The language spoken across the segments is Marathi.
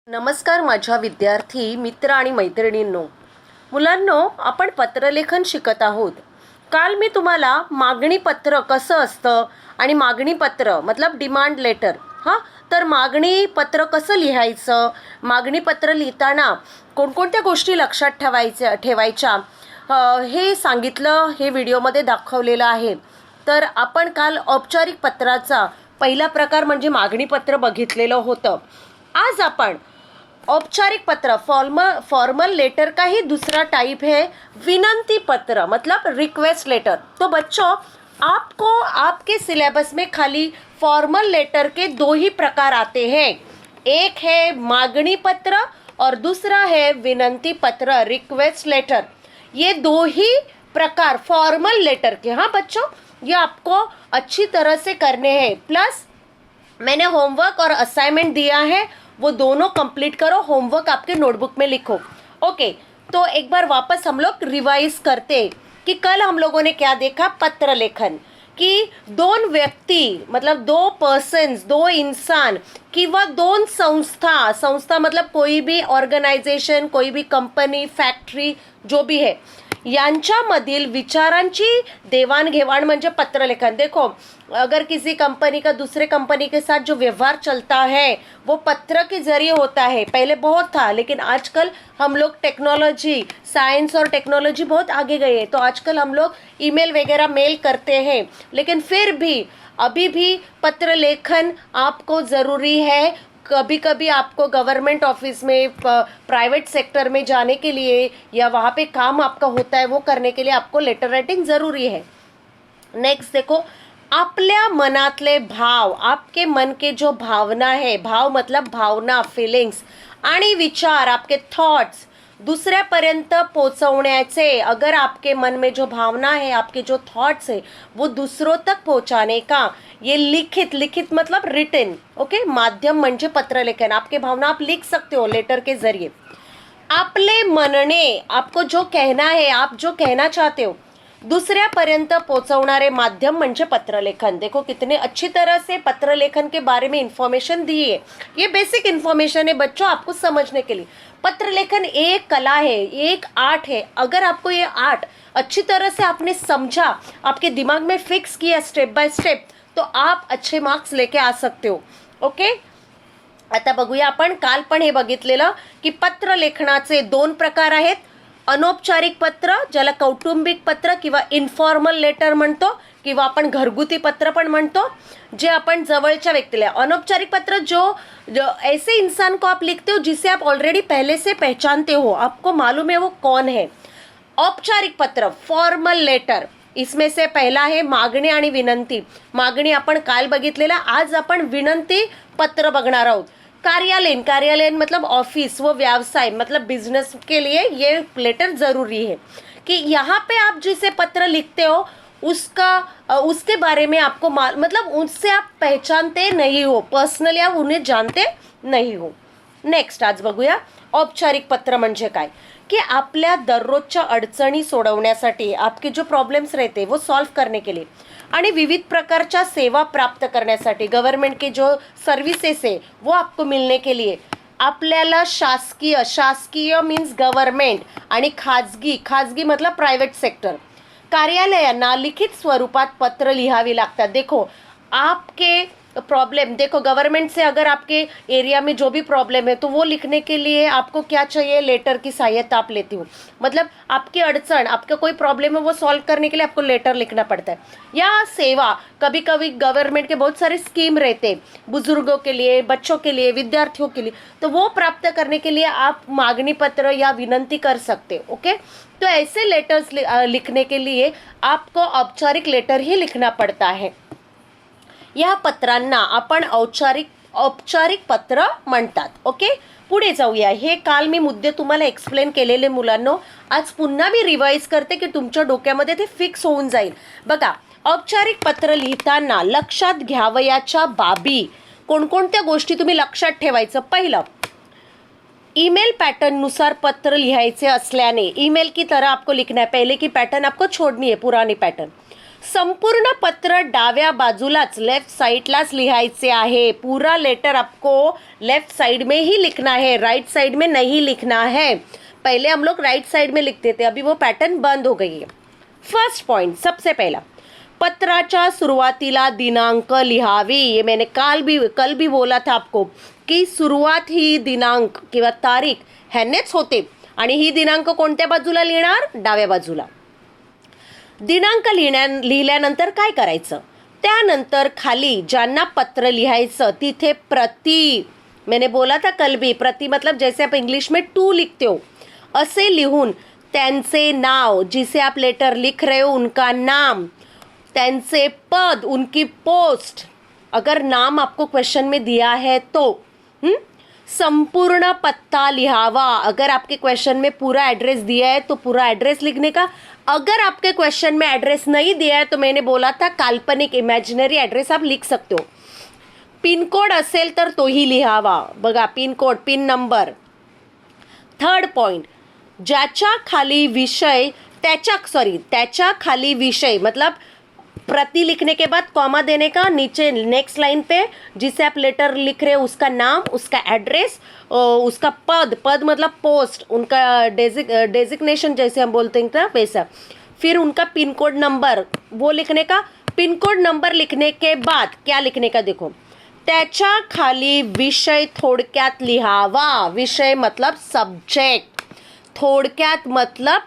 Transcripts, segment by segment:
नमस्कार माझ्या विद्यार्थी मित्र आणि मैत्रिणींनो. मुलांनो, आपण पत्रलेखन शिकत आहोत. काल मी तुम्हाला मागणी पत्र कसं असतं आणि मागणी पत्र मतलब डिमांड लेटर तर मागणी पत्र कसं लिहायचं, मागणी पत्र लिहिताना कोणकोणत्या गोष्टी लक्षात ठेवायच्या हे सांगितलं, हे व्हिडिओमध्ये दाखवलेलं आहे. तर आपण काल औपचारिक पत्राचा पहिला प्रकार म्हणजे मागणी पत्र बघितलेलं होतं. आज आपण औपचारिक पत्र फॉर्मल लेटर का ही दूसरा टाइप है विनंती पत्र मतलब रिक्वेस्ट लेटर. तो बच्चों, आपको आपके सिलेबस में खाली फॉर्मल लेटर के दो ही प्रकार आते हैं. एक है मांगनी पत्र और दूसरा है विनंती पत्र रिक्वेस्ट लेटर. ये दो ही प्रकार फॉर्मल लेटर के बच्चों, ये आपको अच्छी तरह से करने हैं. प्लस मैंने होमवर्क और असाइनमेंट दिया है, वो दोनों कंप्लीट करो. होमवर्क आपके नोटबुक में लिखो. ओके, तो एक बार वापस हम लोग रिवाइज करते कि कल हम लोगों ने क्या देखा. पत्र लेखन की दोन व्यक्ती मतलब दो पर्सन्स, दो इंसान किंवा दोन संस्था मतलब कोई भी ऑर्गनायझेशन, कोई भी कंपनी, फॅक्टरी जो भी है, यांच्यामधील विचारांची देवाणघेवाण म्हणजे पत्रलेखन. देखो, अगर किसी कंपनी का दूसरे कंपनी के साथ जो व्यवहार चलता है वो पत्र के जरिए होता है. पहले बहुत था, लेकिन आजकल हम लोग टेक्नोलॉजी, साइंस और टेक्नोलॉजी बहुत आगे गए हैं, तो आजकल हम लोग ईमेल वगैरह मेल करते हैं. लेकिन फिर भी अभी भी पत्र लेखन आपको ज़रूरी है. कभी कभी आपको गवर्नमेंट ऑफिस में, प्राइवेट सेक्टर में जाने के लिए या वहाँ पे काम आपका होता है, वो करने के लिए आपको लेटर राइटिंग ज़रूरी है. नेक्स्ट देखो, आपल्या मनातले भाव, आपके मन के जो भावना है, भाव मतलब भावना, फीलिंग्स आणि विचार, आपके थॉट्स दूसऱ्यापर्यंत पोहोचवण्याचे. अगर आपके मन में जो भावना है, आपके जो थॉट्स है, वो दूसरों तक पहुंचाने का ये लिखित मतलब रिटन, ओके, माध्यम म्हणजे पत्रलेखन. आपके भावना आप लिख सकते हो लेटर के जरिए. आपले मनने, आपको जो कहना है, आप जो कहना चाहते हो, दूसऱ्यापर्यंत पोहोचवणारे माध्यम म्हणजे पत्रलेखन. देखो कितने अच्छी तरह से पत्रलेखन के बारे में इंफॉर्मेशन दी है. ये बेसिक इंफॉर्मेशन है बच्चों, आपको समझने के लिए. पत्रलेखन एक कला है, एक आर्ट है. अगर आपको ये आर्ट अच्छी तरह से आपने समझा, आपके दिमाग में फिक्स किया स्टेप बाय स्टेप, तो आप अच्छे मार्क्स लेके आ सकते हो. ओके, आता बघूया आपण. काल पण हे बघितलेलं की पत्र लेखनाचे दोन प्रकार आहेत. अनौपचारिक पत्र, ज्याला कौटुंबिक पत्र किंवा इन्फॉर्मल लेटर म्हणतो, किंवा आपण घरगुती पत्र पण म्हणतो, जे आपण जवळच्या व्यक्तीला. अनौपचारिक पत्र जो ऐसे इंसान को आप लिखते हो जिसे आप ऑलरेडी पहले से पहचानते हो, आपको मालूम है वो कौन है. औपचारिक पत्र फॉर्मल लेटर, इसमें से पहला है मागणी आणि विनंती. मागणी आपण काल बघितलेला, आज आपण विनंती पत्र बघणार आहोत. कार्यालयन मतलब ऑफिस, वो व्यवसाय मतलब बिजनेस के लिए ये लेटर ज़रूरी है कि यहाँ पे आप जिसे पत्र लिखते हो उसके बारे में आपको मतलब उससे आप पहचानते नहीं हो, पर्सनली आप उन्हें जानते नहीं हो. नेक्स्ट आज बघूया औपचारिक पत्र म्हणजे काय. कि आपल्या दररोजच्या अडचणी सोडवण्यासाठी, आपके जो प्रॉब्लम्स रहते वो सॉल्व करने के लिए आणि विविध प्रकारच्या सेवा प्राप्त करण्यासाठी, गवर्नमेंट के जो सर्विसेस है वो आपको मिलने के लिए आपल्याला शासकीय मीन्स गवर्नमेंट आणि खाजगी मतलब प्राइवेट सेक्टर कार्यालयांना लिखित स्वरूपात पत्र लिहावी लागतात. देखो आपके प्रॉब्लम, देखो गवर्नमेंट से अगर आपके एरिया में जो भी प्रॉब्लम है तो वो लिखने के लिए आपको क्या चाहिए, लेटर की सहायता आप लेती हो. मतलब आपकी अड़चन, आपका कोई प्रॉब्लम है वो सॉल्व करने के लिए आपको लेटर लिखना पड़ता है. या सेवा, कभी कभी गवर्नमेंट के बहुत सारे स्कीम रहते हैं बुजुर्गों के लिए, बच्चों के लिए, विद्यार्थियों के लिए, तो वो प्राप्त करने के लिए आप मांगनी पत्र या विनंती कर सकते. ओके, तो ऐसे लेटर्स लिखने के लिए आपको औपचारिक लेटर ही लिखना पड़ता है. या पत्रांना आपण औपचारिक पत्र म्हणतात. ओके, पुढे जाऊया. हे काल मी मुद्दे तुम्हाला एक्सप्लेन केलेले मुलांनो. आज पुन्हा मी रिवाइज करते की तुमच्या डोक्यामध्ये ते फिक्स होऊन जाईल. बघा, औपचारिक पत्र लिहिताना लक्षात घ्यावयाच्या बाबी, कोणकोणत्या गोष्टी तुम्ही लक्षात ठेवायचं. पहिलं, ईमेल पैटर्न नुसार पत्र लिहायचे असल्याने ईमेल की तरह आपको लिखना है. पहले की पैटर्न आपको छोड़नी है, पुरानी पैटर्न. संपूर्ण पत्र डाव्या बाजूलाच लेफ्ट साइडलाच लिहायचे आहे. पूरा लेटर आपको लेफ्ट साइड में ही लिखना है, राइट साइड में नहीं लिखना है. पहले हम लोग राइट साइड में लिखते थे, अभी वो पैटर्न बंद हो गई है. फर्स्ट पॉइंट, सबसे पहला, पत्राच्या सुरुवातीला दिनांक लिहावी. ये मैंने कल भी बोला था आपको की सुरुवात ही दिनांक किंवा तारीख ह्यानेच होते आणि ही दिनांक कोणत्या बाजूला लिहिणार? डाव्या बाजूला. दिनांक लिहिल्यानंतर काय करायचं? त्यानंतर खाली ज्यांना पत्र लिहायचं तिथे प्रति, मैंने बोला था कल भी, प्रति मतलब जैसे आप इंग्लिश में टू लिखते हो असे लिहून त्यांचे नाव, जिसे आप लेटर लिख रहे हो उनका नाम, त्यांचे पद, उनकी पोस्ट, अगर नाम आपको क्वेश्चन में दिया है तो संपूर्ण पत्ता लिहावा. अगर आपके क्वेश्चन में पूरा एड्रेस दिया है तो पूरा एड्रेस लिखने का. अगर आपके क्वेश्चन में एड्रेस नहीं दिया है तो मैंने बोला था काल्पनिक इमेजिनरी एड्रेस आप लिख सकते हो. पिन कोड असेल तर तोही लिहावा. बघा, pin code, pin number. Third point, ज्याच्या खाली विषय त्याच्या खाली विषय मतलब प्रति लिखने के बाद कॉमा देने का, नीचे नेक्स्ट लाइन पे जिसे आप लेटर लिख रहे हो उसका नाम, उसका एड्रेस, उसका पद मतलब पोस्ट, उनका डेजिग्नेशन जैसे हम बोलते हैं ना वैसा. फिर उनका पिन कोड नंबर वो लिखने का. पिन कोड नंबर लिखने के बाद क्या लिखने का? देखो, त्याच्या खाली विषय थोडक्यात लिहावा. विषय मतलब सब्जेक्ट, थोडक्यात मतलब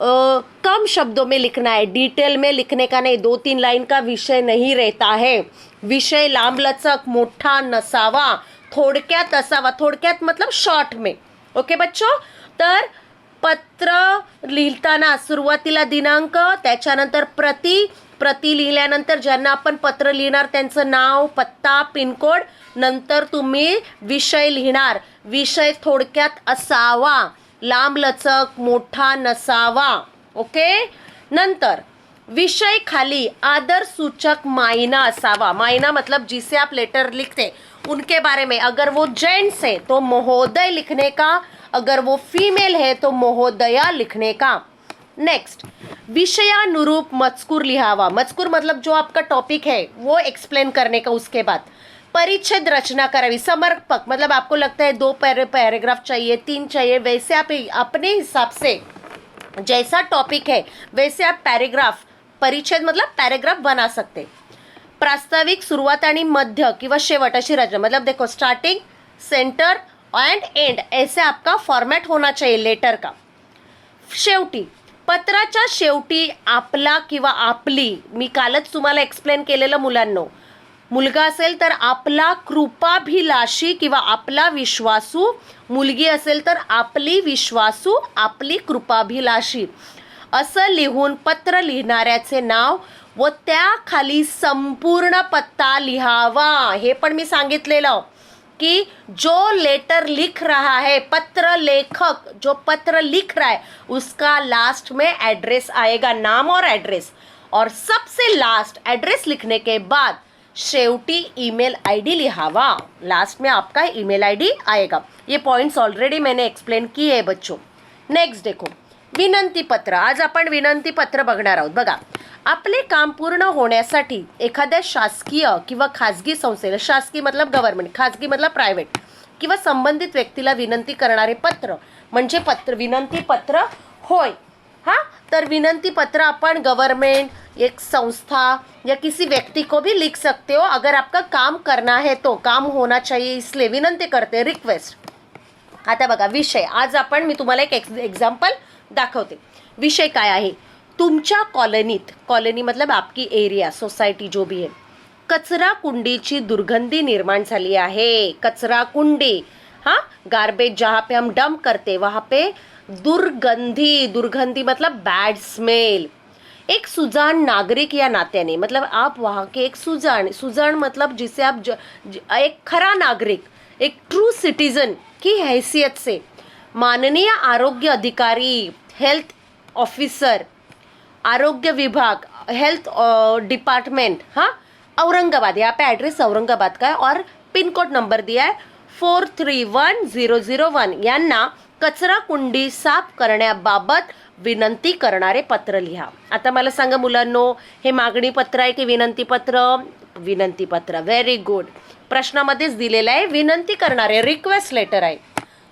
कम शब्दों में लिखना है, डिटेल में लिखने का नहीं. 2-3 लाइन का विषय नहीं रहता है. विषय लांबलचक मोठा नसावा, थोडक्यात असावा. थोडक्यात मतलब शॉर्ट में. ओके बच्चों, तर पत्र लिहिताना सुरुवातीला दिनांक, त्याच्यानंतर प्रति लिहिल्यानंतर ज्यांना आपण पत्र लिहिणार त्यांचं नाव, पत्ता, पिनकोड, नंतर तुम्ही विषय लिहिणार. विषय थोडक्यात असावा, लांबलचक मोठा नसावा. ओके. नंतर विषय खाली आदर सूचक मायना असावा. मायना मतलब जिसे आप लेटर लिखते उनके बारे में. अगर वो जेंट्स है तो महोदय लिखने का, अगर वो फीमेल है तो महोदया लिखने का. नेक्स्ट, विषयानुरूप मजकूर लिहावा. मजकूर मतलब जो आपका टॉपिक है वो एक्सप्लेन करने का. उसके बाद परिच्छेद रचना करावी. समर्पक मतलब आपको लगता है 2 पैराग्राफ चाहिए, 3 चाहिए, वैसे आप अपने हिसाब से जैसा टॉपिक है वैसे आप पैराग्राफ, परिच्छेद मतलब पैराग्राफ बना सकते. प्रास्ताविक, सुरुवात आणि मध्य किंवा शेवट अशी रचना. मतलब देखो, स्टार्टिंग, सेंटर एंड एंड ऐसे आपका फॉर्मॅट होना चाहिए लेटर का. शेवटी, पत्राच्या शेवटी आपला किंवा आपली, मी कालच तुम्हाला एक्सप्लेन केलेलं मुलांनो, मुलगा असेल तर आपला कृपाभिलाषी किंवा आपला विश्वासू, मुलगी असेल तर आपली विश्वासू, आपली कृपाभिलाषी असं लिहून पत्र लिहिणाऱ्याचे नाव व त्याखाली संपूर्ण पत्ता लिहावा. हे पण मी सांगितलेलं कि जो लेटर लिख रहा है, पत्र लेखक जो पत्र लिख रहा है उसका लास्ट में एड्रेस आएगा, नाम और एड्रेस. और सबसे लास्ट एड्रेस लिखने के बाद शेवटी ईमेल आईडी लिहावा. लास्ट में आपका ईमेल आईडी आएगा. ये पॉइंट्स ऑलरेडी मैंने एक्सप्लेन किए है बच्चों. नेक्स्ट देखो, विनंती पत्र. आज आपण विनंती पत्र बघणार आहोत. बघा, आपले काम पूर्ण होण्यासाठी एखाद्या शासकीय किंवा खाजगी संस्थेला, शासकीय मतलब गव्हर्नमेंट, खाजगी मतलब प्रायव्हेट, किंवा संबंधित व्यक्तीला विनंती करणारे पत्र म्हणजे विनंती पत्र होय. हाँ, तर विनंती पत्र अपन गवर्नमेंट, एक संस्था या किसी व्यक्ति को भी लिख सकते हो. अगर आपका काम करना है तो, काम होना चाहिए इसलिए विनंती करते, रिक्वेस्ट. आता बघा, विषय आज मी तुम्हाला एक एक्झाम्पल दाखवते. विषय काय आहे? तुमच्या कॉलनीत, कॉलनी मतलब आपकी एरिया, सोसायटी जो भी है, कचरा कुंडीची दुर्गंधी निर्माण झाली आहे. कचरा कुंडी, हाँ, गार्बेज जहाँ पे हम डंप करते वहाँ पे दुर्गंधी मतलब बैड स्मेल. एक सुजान नागरिक या नात्याने, मतलब आप वहाँ के एक सुजान मतलब जिसे आप एक खरा नागरिक, एक ट्रू सिटीजन की हैसियत से माननीय आरोग्य अधिकारी, हेल्थ ऑफिसर, आरोग्य विभाग, हेल्थ डिपार्टमेंट, हाँ, औरंगाबाद, यहाँ पे एड्रेस औरंगाबाद का है और पिन कोड नंबर दिया है 431001, यांना कचरा कुंडी साफ करण्याबाबत विनंती करणारे पत्र लिहा. आता मला सांगा मुलांनो, हे मागणी पत्र आहे की विनंती पत्र? विनंती पत्र. Very good. प्रश्नामध्येच दिलेलं आहे विनंती करणारे, रिक्वेस्ट लेटर आहे.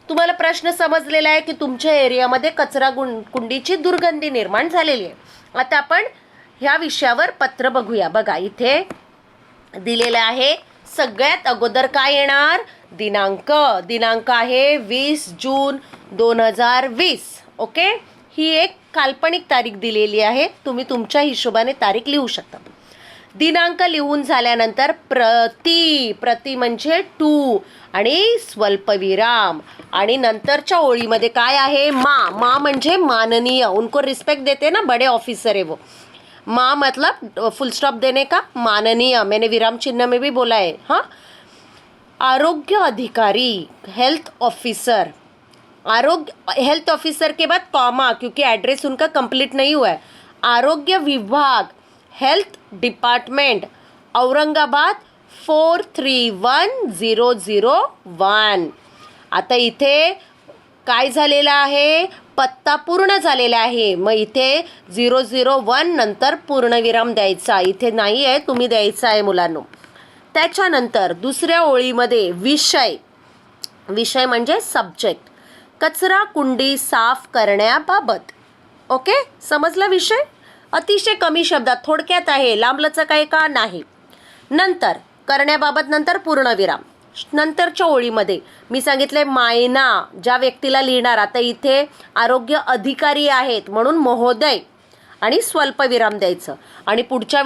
तुम्हाला प्रश्न समजलेला आहे की तुमच्या एरियामध्ये कचरा कुंडीची दुर्गंधी निर्माण झालेली आहे. आता आपण ह्या विषयावर पत्र बघूया. बघा इथे दिलेलं आहे. सगळ्यात अगोदर काय येणार? दिनांक. दिनांक आहे 20 जून 2020. ओके, ही एक काल्पनिक तारीख दिलेली आहे. तुम्ही तुमच्या हिशोबाने तारीख लिहू शकता. दिनांक लिहून झाल्यानंतर प्रति म्हणजे टू आणि स्वल्पविराम आणि नंतरच्या ओळीमध्ये काय आहे? मा म्हणजे माननीय. उनको रिस्पेक्ट देते ना, बड़े ऑफिसर है वो. माँ मतलब फुल स्टॉप देने का, माननीय. मैंने विराम चिन्ह में भी बोला है. हाँ, आरोग्य अधिकारी, हेल्थ ऑफिसर. हेल्थ ऑफिसर के बाद कॉमा, क्योंकि एड्रेस उनका कंप्लीट नहीं हुआ है. आरोग्य विभाग, हेल्थ डिपार्टमेंट, औरंगाबाद 431001. आता इथे काय झालेलं आहे? पत्ता पूर्ण झालेला आहे. मग इथे 001 नंतर पूर्णविराम द्यायचा. इथे नाही आहे, तुम्ही द्यायचा आहे मुलांनो. त्याच्यानंतर दुसऱ्या ओळीमध्ये विषय म्हणजे सब्जेक्ट, कचरा कुंडी साफ करण्याबाबत. ओके, समजला विषय? अतिशय कमी शब्दात, थोडक्यात आहे. लांबलचक आहे का? नाही. नंतर करण्याबाबत नंतर पूर्णविराम. नंतरच्या ओळीमध्ये मी सांगितले मायना, ज्या व्यक्तीला लिहिणार. आता इथे आरोग्य अधिकारी आहेत म्हणून महोदय आणि स्वल्पविराम द्यायचं. आणि पुढच्या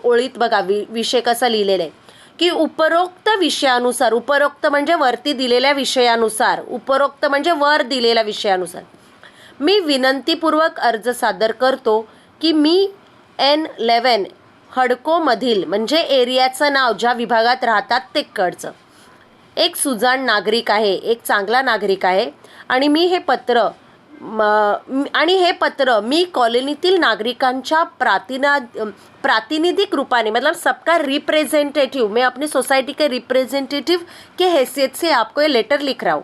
ओळीत बघा विषय कसा लिहिलेला आहे की उपरोक्त विषयानुसार. उपरोक्त म्हणजे वरती दिलेल्या विषयानुसार. उपरोक्त म्हणजे वर दिलेल्या विषयानुसार मी विनंतीपूर्वक अर्ज सादर करतो की मी N11 हडकोमधील, म्हणजे एरियाचं नाव, ज्या विभागात राहतात ते कडचं, एक सुजाण नागरिक आहे, एक चांगला नागरिक आहे. आणि हे पत्र मी कॉलनीतील नागरिकांच्या प्रातिनिधिक रूपाने, मतलब सबका रिप्रेजेंटेटिव, मैं अपनी सोसाइटी के रिप्रेजेंटेटिव के हैसियत से आपको ये लेटर लिख रहा हूँ.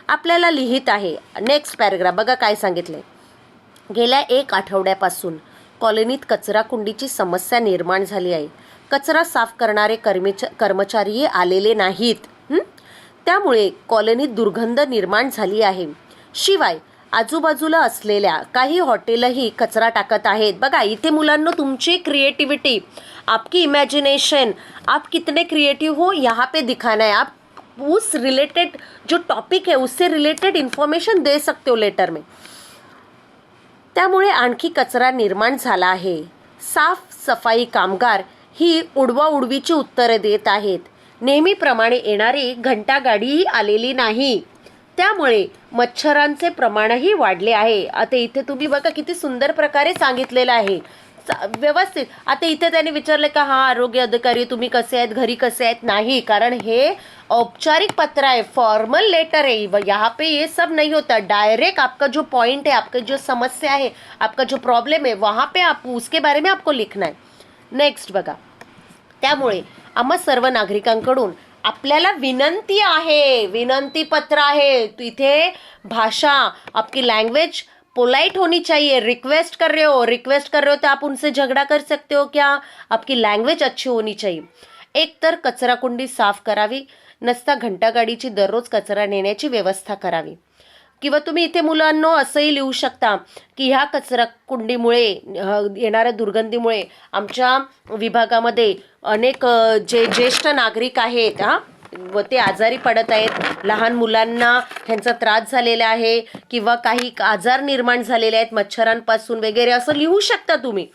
आपल्याला लिहित आहे. नेक्स्ट पॅराग्राफ बघा काय सांगितलंय. गेल्या 1 आठवड्यापासून कॉलनीत कचरा कुंडीची समस्या निर्माण झाली आहे. कचरा साफ करणारे कर्मचारीही आलेले नाहीत. त्यामुळे कॉलनीत दुर्गंध निर्माण झाली आहे. शिवाय आजूबाजूला असलेल्या काही हॉटेलही कचरा टाकत आहेत. बघा इथे मुलांनो, तुमची क्रिएटिविटी, आपकी इमेजिनेशन, आप कितने क्रिएटिव हो यहाँ पे दिखाना है. आप उस रिलेटेड जो टॉपिक है उससे रिलेटेड इन्फॉर्मेशन दे सकते हो लेटर में. त्यामुळे आणखी कचरा निर्माण झाला आहे. साफ सफाई कामगार ही उडवाउडवीची उत्तरं देत आहेत. नेहमीप्रमाणे येणारी घंटागाडीही आलेली नाही. त्यामुळे मच्छरांचे प्रमाणही वाढले आहे. आता इथे तुम्ही बघा किती सुंदर प्रकारे सांगितलेलं आहे, व्यवस्थित. आता इथे त्याने विचारले का हा आरोग्य अधिकारी तुम्ही कसे आहेत, घरी कसे आहेत? नाही, कारण हे औपचारिक पत्र है, फॉर्मल लेटर है. यहाँ पे ये सब नहीं होता. डायरेक्ट आपका जो पॉइंट है, आपका जो समस्या है, आपका जो प्रॉब्लेम है, वहाँ पे आप उसके बारे में आपको लिखना है. नेक्स्ट बघा. त्यामुळे आम्हा सर्व नागरिकांकडून आपल्याला विनंती आहे, विनंती पत्र आहे. तो इथे भाषा, आपकी लैंग्वेज पोलाइट होनी चाहिए. रिक्वेस्ट कर रहे हो तो आप उनसे झगड़ा कर सकते हो क्या? आपकी लैंग्वेज अच्छी होनी चाहिए. एक तर कचरा कुंडी साफ करावी, नसता घंटागाडीची दररोज कचरा नेण्याची व्यवस्था करावी. किंवा तुम्ही इथे मुलांनो असंही लिहू शकता की ह्या कचरा कुंडीमुळे येणाऱ्या दुर्गंधीमुळे आमच्या विभागामध्ये अनेक जे ज्येष्ठ नागरिक आहेत व ते आजारी पडत आहेत. लहान मुलांना ह्यांचा त्रास झालेला आहे किंवा काही आजार निर्माण झालेले आहेत मच्छरांपासून वगैरे, असं लिहू शकता तुम्ही.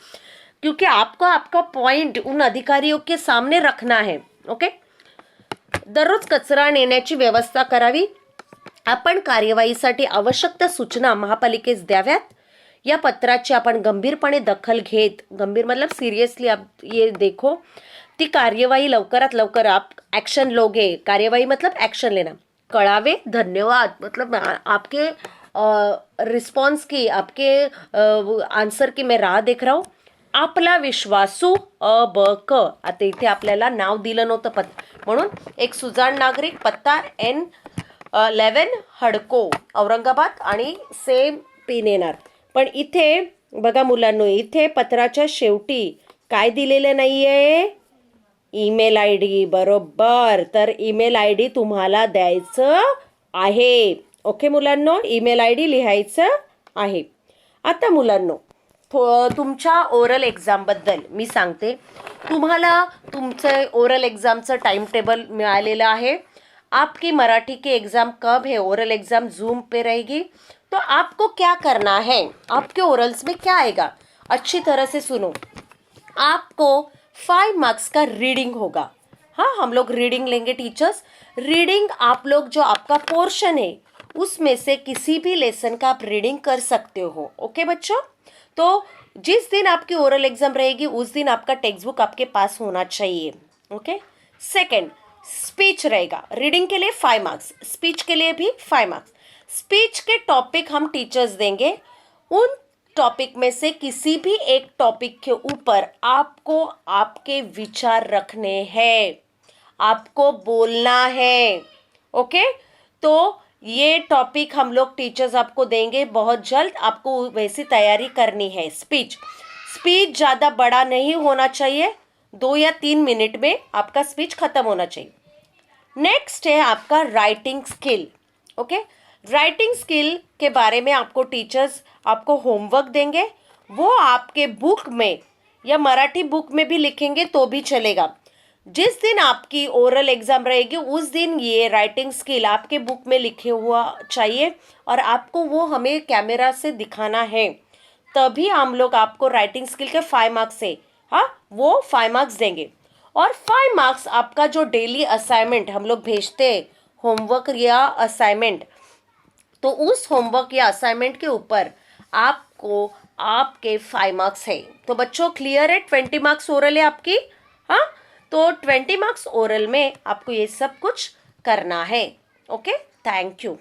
क्योंकि आपको आपका पॉइंट उन अधिकारियों के सामने रखना है. ओके. दररोज कचरा नेण्याची व्यवस्था करावी. आपण कार्यवाहीसाठी आवश्यक त्या सूचना महापालिकेस द्याव्यात. या पत्राची आपण गंभीरपणे दखल घेत, गंभीर मतलब सीरियसली आप ये देखो, ती कार्यवाही लवकरात लवकर आप एक्शन लोगे. कार्यवाही मतलब एक्शन लेना. कळावे. धन्यवाद. मतलब आपके रिस्पॉन्स की, आपके आंसर की मैं राह देख रहा हूँ. आपला विश्वासू अबक. आता इथे आपल्याला नाव दिलं नव्हतं म्हणून एक सुजाण नागरिक, पत्ता N11 हडको औरंगाबाद आणि सेम पिन येणार. पण इथे बघा मुलांनो, इथे पत्राच्या शेवटी काय दिलेलं नाही आहे? Email I D. बरोबर. तर ईमेल आय डी तुम्हाला द्यायचं आहे. ओके मुलांनो, ईमेल आय डी लिहायचं आहे. आता मुलांनो, तुमच्या ओरल एक्झामबद्दल मी सांगते. तुम्हाला तुमचं ओरल एग्ज़ामचं टाइम टेबल मिळालेलं आहे. आपकी मराठी की एग्ज़ाम कब है? ओरल एग्ज़ाम जूम पे रहेगी. तो आपको क्या करना है? आपके ओरल्स में क्या आएगा? अच्छी तरह से सुनो. आपको 5 मार्क्स का रीडिंग होगा. हाँ, हम लोग रीडिंग लेंगे टीचर्स. रीडिंग आप लोग जो आपका पोर्शन है उसमें से किसी भी लेसन का आप रीडिंग कर सकते हो. ओके बच्चों. तो जिस दिन आपकी ओरल एग्जाम रहेगी उस दिन आपका टेक्स्ट बुक आपके पास होना चाहिए. ओके. सेकंड, स्पीच रहेगा. रीडिंग के लिए 5 मार्क्स, स्पीच के लिए भी 5 मार्क्स. स्पीच के टॉपिक हम टीचर्स देंगे. उन टॉपिक में से किसी भी एक टॉपिक के ऊपर आपको आपके विचार रखने हैं, आपको बोलना है. ओके. तो ये टॉपिक हम लोग टीचर्स आपको देंगे बहुत जल्द. आपको वैसी तैयारी करनी है. स्पीच ज़्यादा बड़ा नहीं होना चाहिए. 2 या 3 मिनट में आपका स्पीच खत्म होना चाहिए. नेक्स्ट है आपका writing skill. Okay. Writing skill के बारे में आपको टीचर्स आपको होमवर्क देंगे. वो आपके बुक में या मराठी बुक में भी लिखेंगे तो भी चलेगा. जिस दिन आपकी ओरल एग्जाम रहेगी उस दिन ये राइटिंग स्किल आपके बुक में लिखे हुआ चाहिए और आपको वो हमें कैमरा से दिखाना है. तभी हम लोग आपको राइटिंग स्किल के 5 मार्क्स से वो 5 मार्क्स देंगे. और 5 मार्क्स आपका जो डेली असाइनमेंट हम लोग भेजते हैं, होमवर्क या असाइनमेंट, तो उस होमवर्क या असाइनमेंट के ऊपर आपको आपके 5 मार्क्स है. तो बच्चों क्लियर है? 20 मार्क्स ओरल है आपकी. हाँ, तो 20 मार्क्स ओरल में आपको ये सब कुछ करना है. ओके. Thank you.